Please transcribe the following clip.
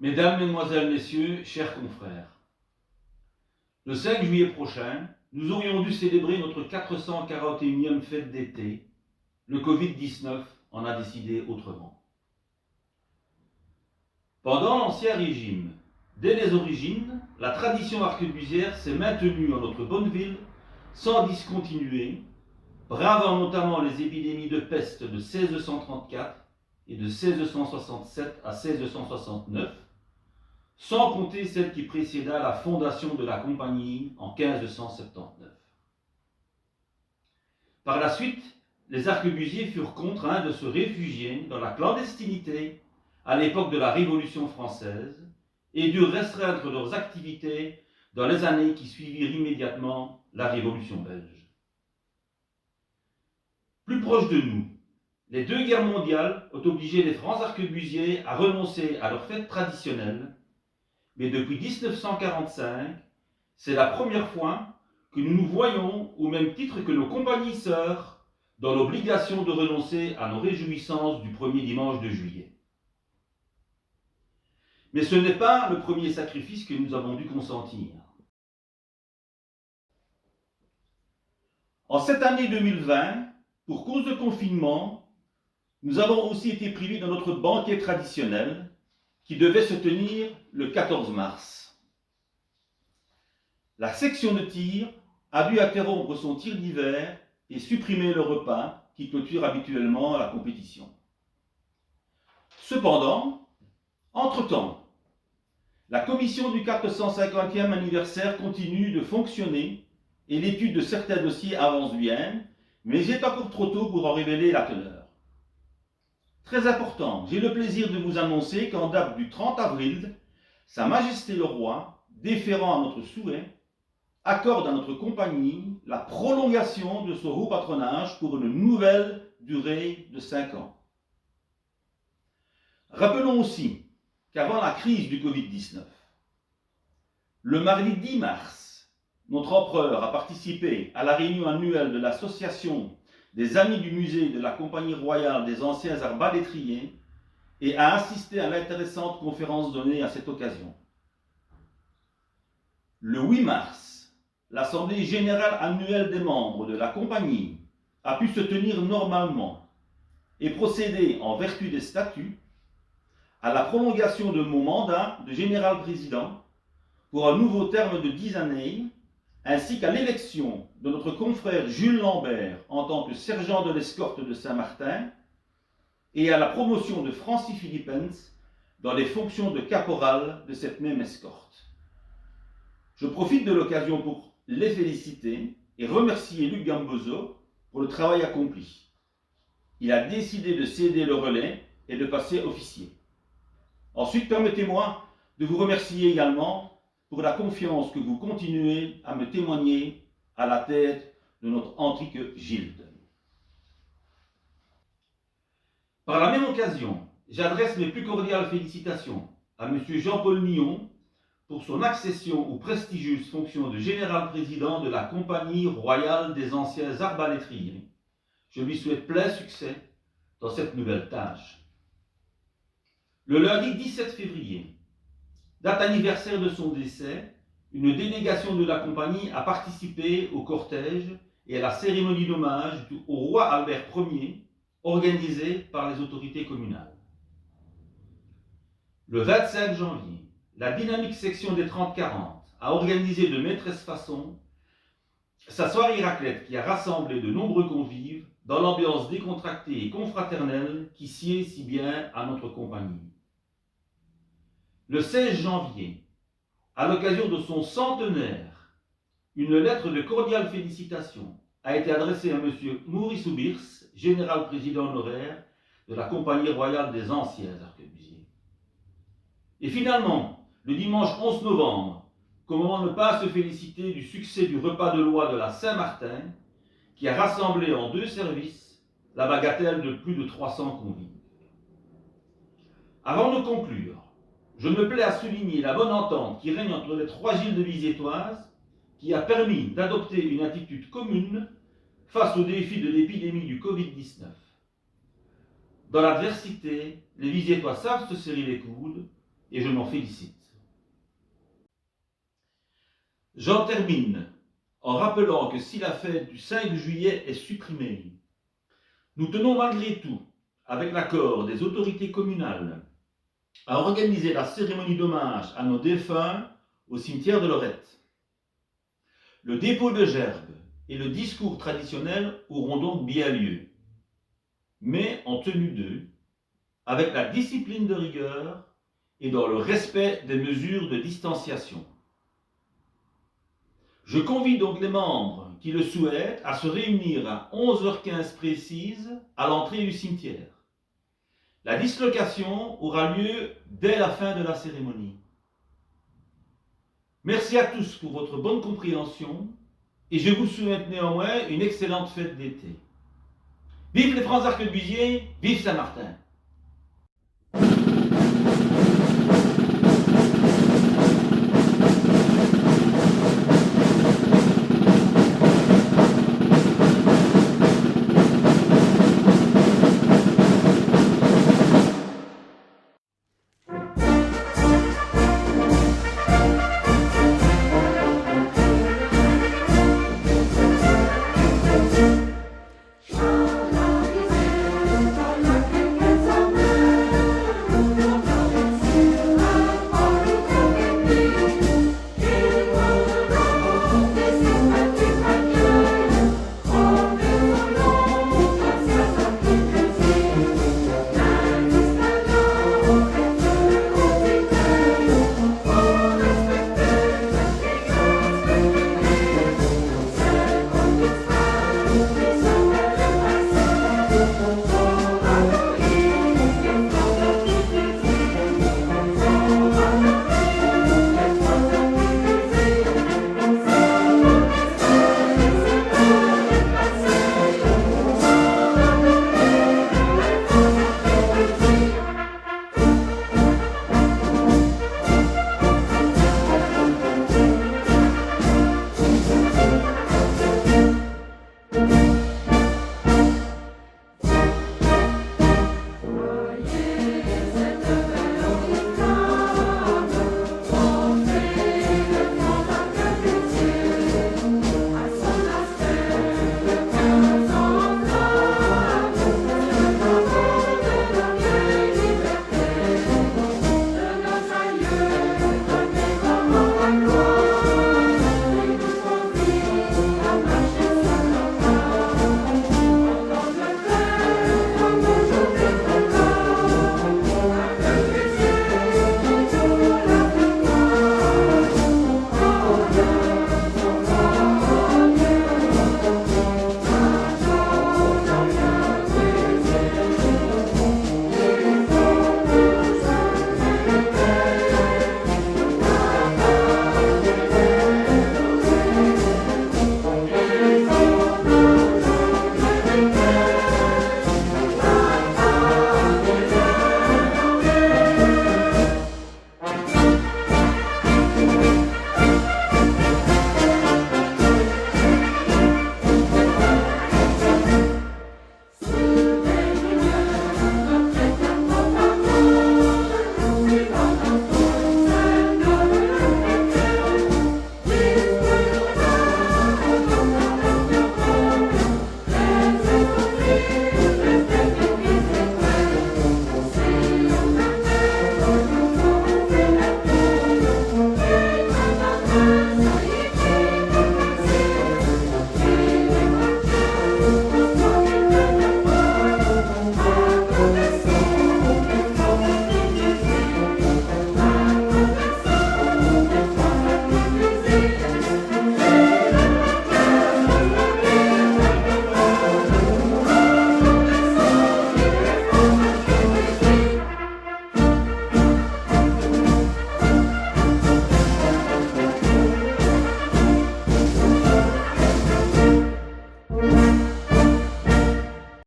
Mesdames, Mesdemoiselles, Messieurs, chers confrères, le 5 juillet prochain, nous aurions dû célébrer notre 441e fête d'été. Le Covid-19 en a décidé autrement. Pendant l'Ancien Régime, dès les origines, la tradition arquebusière s'est maintenue en notre bonne ville sans discontinuer, bravant notamment les épidémies de peste de 1634 et de 1667 à 1669, sans compter celle qui précéda la fondation de la compagnie en 1579. Par la suite, les arquebusiers furent contraints de se réfugier dans la clandestinité à l'époque de la Révolution française et durent restreindre leurs activités dans les années qui suivirent immédiatement la Révolution belge. Plus proche de nous, les deux guerres mondiales ont obligé les francs arquebusiers à renoncer à leurs fêtes traditionnelles, mais depuis 1945, c'est la première fois que nous nous voyons, au même titre que nos compagnies sœurs, dans l'obligation de renoncer à nos réjouissances du premier dimanche de juillet. Mais ce n'est pas le premier sacrifice que nous avons dû consentir. En cette année 2020, pour cause de confinement, nous avons aussi été privés de notre banquet traditionnel qui devait se tenir le 14 mars. La section de tir a dû interrompre son tir d'hiver et supprimer le repas qui clôture habituellement la compétition. Cependant, entre-temps, la commission du 450e anniversaire continue de fonctionner et l'étude de certains dossiers avance bien, mais il est encore trop tôt pour en révéler la teneur. Très important, j'ai le plaisir de vous annoncer qu'en date du 30 avril, Sa Majesté le Roi, déférant à notre souhait, accorde à notre compagnie la prolongation de son haut patronage pour une nouvelle durée de 5 ans. Rappelons aussi qu'avant la crise du Covid-19, le mardi 10 mars, notre empereur a participé à la réunion annuelle de l'association des Amis du musée de la Compagnie royale des anciens arbalétriers et a assisté à l'intéressante conférence donnée à cette occasion. Le 8 mars, l'Assemblée générale annuelle des membres de la Compagnie a pu se tenir normalement et procéder, en vertu des statuts, à la prolongation de mon mandat de général-président pour un nouveau terme de 10 années, ainsi qu'à l'élection de notre confrère Jules Lambert en tant que sergent de l'escorte de Saint-Martin et à la promotion de Francis Philippens dans les fonctions de caporal de cette même escorte. Je profite de l'occasion pour les féliciter et remercier Luc Gambozo pour le travail accompli. Il a décidé de céder le relais et de passer officier. Ensuite, permettez-moi de vous remercier également pour la confiance que vous continuez à me témoigner à la tête de notre antique gilde. Par la même occasion, j'adresse mes plus cordiales félicitations à M. Jean-Paul Millon pour son accession aux prestigieuses fonctions de général-président de la Compagnie royale des anciens arbalétriers. Je lui souhaite plein succès dans cette nouvelle tâche. Le lundi 17 février, date anniversaire de son décès, une délégation de la Compagnie a participé au cortège et à la cérémonie d'hommage au roi Albert Ier, organisée par les autorités communales. Le 25 janvier, la dynamique section des 30-40 a organisé de maîtresse façon sa soirée raclette qui a rassemblé de nombreux convives dans l'ambiance décontractée et confraternelle qui sied si bien à notre compagnie. Le 16 janvier, à l'occasion de son centenaire, une lettre de cordiale félicitation a été adressée à M. Maurice Oubirs, général-président honoraire de la Compagnie royale des anciens arquebusiers. Et finalement, le dimanche 11 novembre, comment ne pas se féliciter du succès du repas de loi de la Saint-Martin, qui a rassemblé en 2 services la bagatelle de plus de 300 convives. Avant de conclure, je me plais à souligner la bonne entente qui règne entre les 3 gildes visétoises, qui a permis d'adopter une attitude commune face au défi de l'épidémie du Covid-19. Dans l'adversité, les Visétois savent se serrer les coudes, et je m'en félicite. J'en termine en rappelant que si la fête du 5 juillet est supprimée, nous tenons malgré tout, avec l'accord des autorités communales, à organiser la cérémonie d'hommage à nos défunts au cimetière de Lorette. Le dépôt de gerbes et le discours traditionnel auront donc bien lieu, mais en tenue d'eux, avec la discipline de rigueur et dans le respect des mesures de distanciation. Je convie donc les membres qui le souhaitent à se réunir à 11h15 précise à l'entrée du cimetière. La dislocation aura lieu dès la fin de la cérémonie. Merci à tous pour votre bonne compréhension et je vous souhaite néanmoins une excellente fête d'été. Vive les Francs Arquebusiers, vive Saint-Martin!